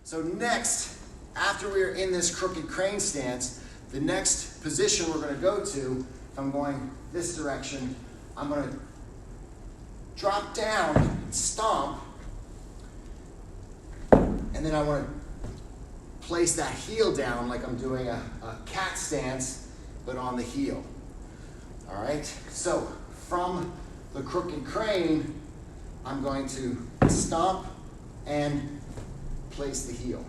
So next, after we are in this crooked crane stance, the next position we're going to go to, if I'm going this direction, I'm going to drop down and stomp, and then I want to place that heel down like I'm doing a cat stance, but on the heel. All right, so from the crooked crane, I'm going to stomp and place the heel.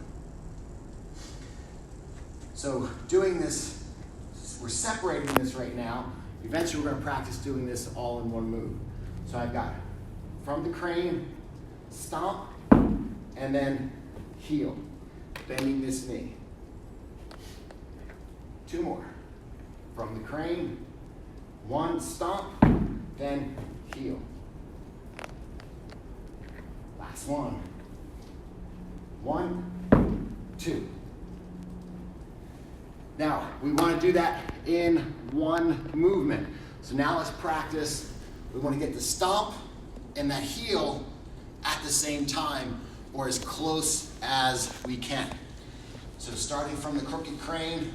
So doing this, we're separating this right now. Eventually we're going to practice doing this all in one move. So I've got from the crane, stomp, and then heel, bending this knee. 2 more. From the crane, 1, stomp, then heel. Last one. 1, 2. Now, we want to do that in one movement. So now let's practice. We want to get the stomp and that heel at the same time, or as close as we can. So starting from the crooked crane,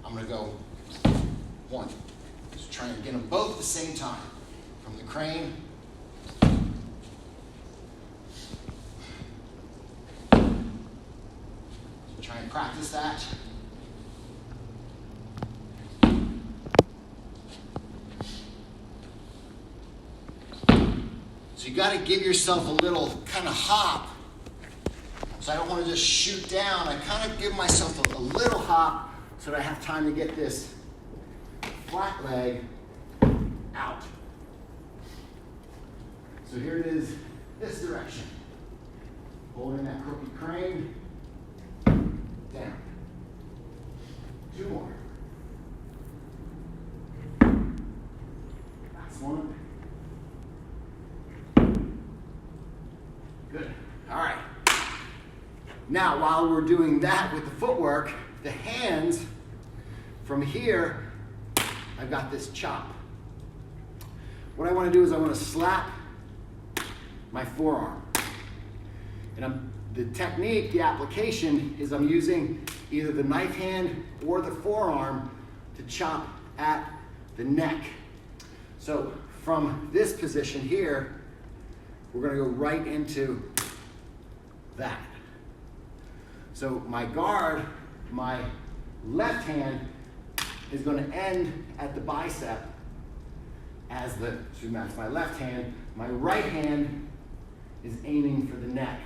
I'm going to go 1. Just try and get them both at the same time. From the crane. So try and practice that. So you got to give yourself a little kind of hop. So I don't want to just shoot down. I kind of give myself a little hop so that I have time to get this flat leg out. So here it is, this direction. Holding that crooked crane, down. 2 more. Last one. Good. All right. Now, while we're doing that with the footwork, the hands, from here, I've got this chop. What I want to do is I want to slap my forearm. And the technique, the application, is I'm using either the knife hand or the forearm to chop at the neck. So from this position here, we're going to go right into that. So my guard, my left hand, is going to end at the bicep as that's my left hand. My right hand is aiming for the neck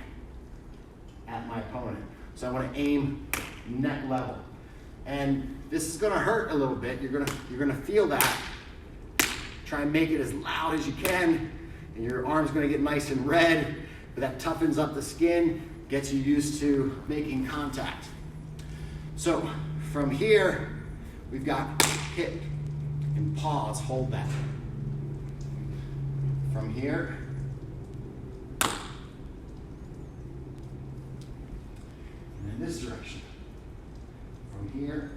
at my opponent. So I want to aim neck level. And this is going to hurt a little bit. You're going to feel that. Try and make it as loud as you can. And your arm's going to get nice and red, but that toughens up the skin, gets you used to making contact. So from here, we've got hit and pause, hold that. From here, and in this direction. From here.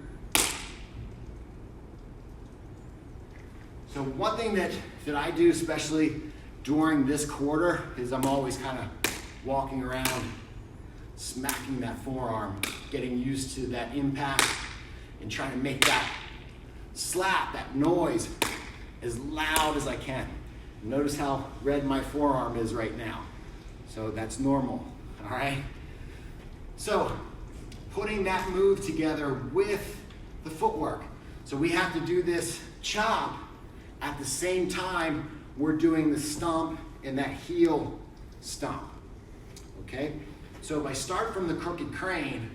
So one thing that I do, especially during this quarter, is I'm always kind of walking around, smacking that forearm, getting used to that impact, and trying to make that slap, that noise, as loud as I can. Notice how red my forearm is right now. So that's normal, all right? So putting that move together with the footwork. So we have to do this chop at the same time we're doing the stomp and that heel stomp, okay? So if I start from the crooked crane,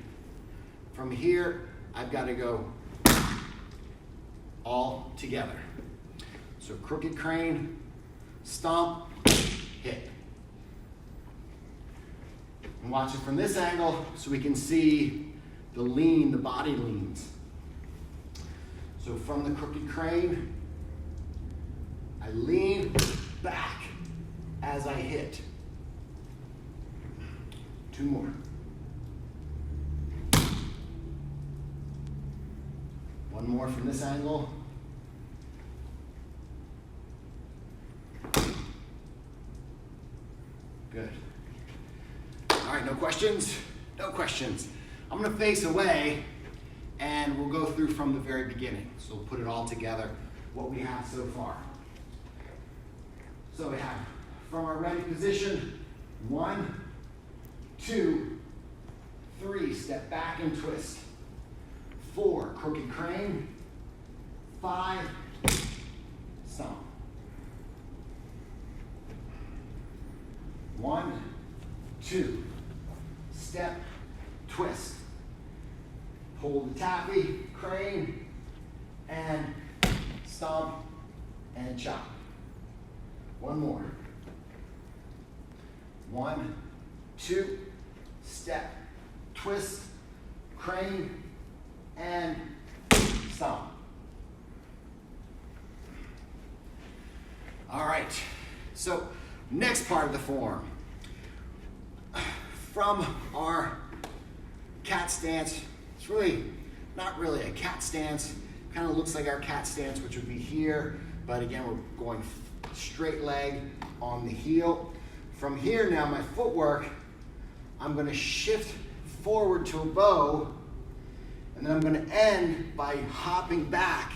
from here, I've got to go all together. So crooked crane, stomp, hit. And watch it from this angle so we can see the lean, the body leans. So from the crooked crane, I lean back as I hit. 2 more. 1 more from this angle. Good. All right, no questions? No questions. I'm gonna face away and we'll go through from the very beginning. So we'll put it all together, what we have so far. So we have, from our ready position, 1, 2, 3, step back and twist. 4, crooked crane. 5, stomp. 1, 2, step, twist. Pull the taffy, crane, and stomp and chop. One more. 1, 2, step, twist, crane, and stomp. All right, so next part of the form. From our cat stance, it's really not really a cat stance. Kind of looks like our cat stance, which would be here, but again, we're going straight leg on the heel. From here now, my footwork, I'm gonna shift forward to a bow, and then I'm gonna end by hopping back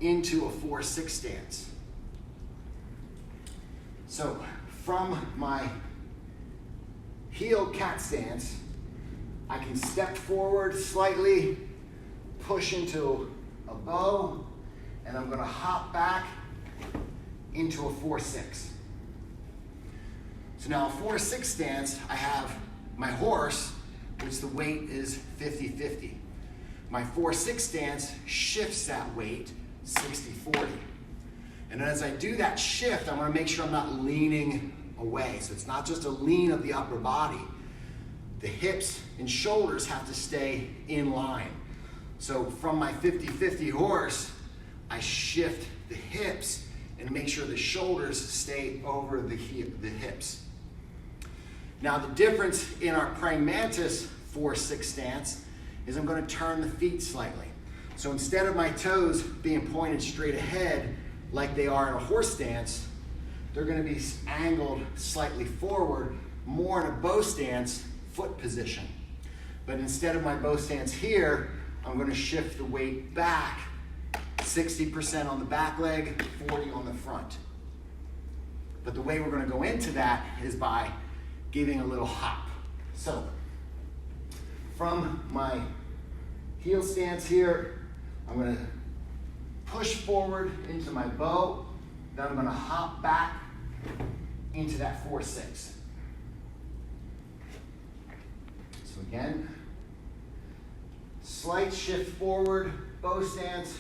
into a 4-6 stance. So from my heel cat stance, I can step forward slightly, push into a bow, and I'm gonna hop back into a 4-6. So now a 4-6 stance, I have my horse, which the weight is 50-50. My 4-6 stance shifts that weight 60-40. And as I do that shift, I wanna make sure I'm not leaning away. So it's not just a lean of the upper body. The hips and shoulders have to stay in line. So from my 50-50 horse, I shift the hips and make sure the shoulders stay over the hips. Now the difference in our praying mantis 4-6 stance is I'm gonna turn the feet slightly. So instead of my toes being pointed straight ahead like they are in a horse stance, they're gonna be angled slightly forward, more in a bow stance, foot position. But instead of my bow stance here, I'm gonna shift the weight back, 60% on the back leg, 40 on the front. But the way we're gonna go into that is by giving a little hop. So, from my heel stance here, I'm gonna push forward into my bow, then I'm gonna hop back into that 4-6. So again, slight shift forward, bow stance,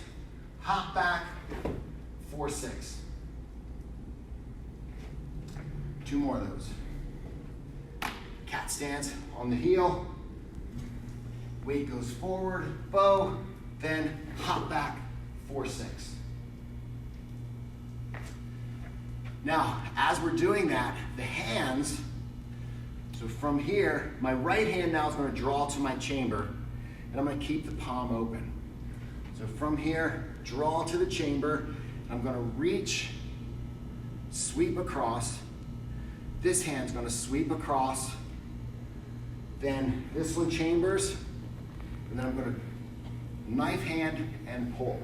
hop back, 4-6. 2 more of those. Cat stance on the heel, weight goes forward, bow, then hop back, 4-6. Now, as we're doing that, the hands, so from here, my right hand now is going to draw to my chamber, and I'm going to keep the palm open. So from here, draw to the chamber, I'm going to reach, sweep across. This hand's going to sweep across, then this one chambers, and then I'm going to knife hand and pull.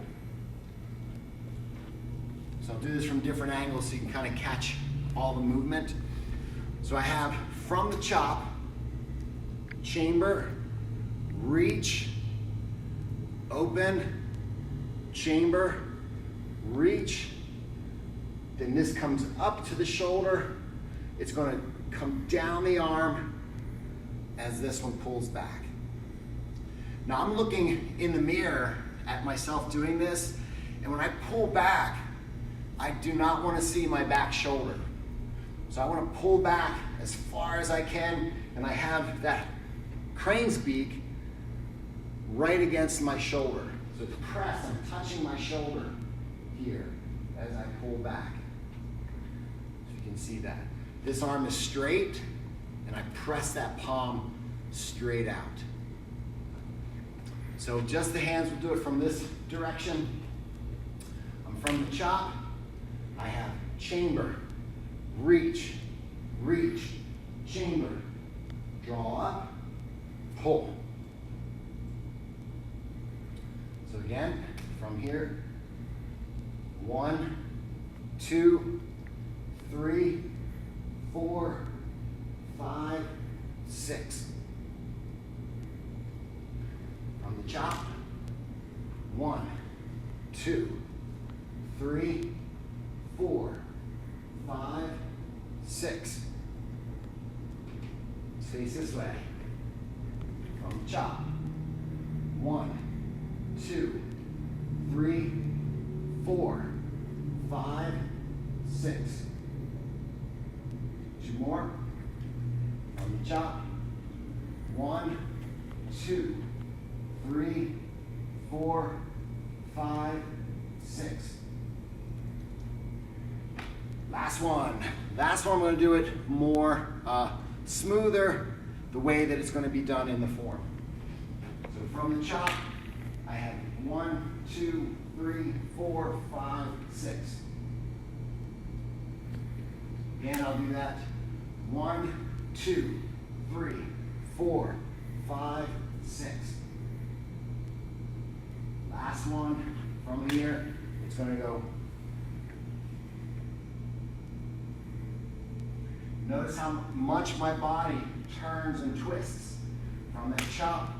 So I'll do this from different angles so you can kind of catch all the movement. So I have from the chop, chamber, reach, open, chamber, reach. Then this comes up to the shoulder. It's going to come down the arm as this one pulls back. Now I'm looking in the mirror at myself doing this, and when I pull back, I do not want to see my back shoulder. So I want to pull back as far as I can, and I have that crane's beak right against my shoulder. So to press, I'm touching my shoulder here as I pull back. So you can see that. This arm is straight, and I press that palm straight out. So just the hands will do it from this direction. I'm from the chop. I have chamber, reach, reach, chamber, draw up, pull. So again, from here, 1, 2, 3, 4, 5, 6. From the chop, 1, 2, 3, 4, 5, 6. Face this way. From the chop, 1, 2, 3, 4, 5, 6. 2 more. From the chop, 1, 2, 3, 4, 5, 6. Last one. Last one, we're going to do it more smoother, the way that it's going to be done in the form. So from the chop, I have 1, 2, 3, 4, 5, 6. Again, I'll do that. 1, 2, 3, 4, 5, 6. Last one from here, it's going to go. Notice how much my body turns and twists from that chop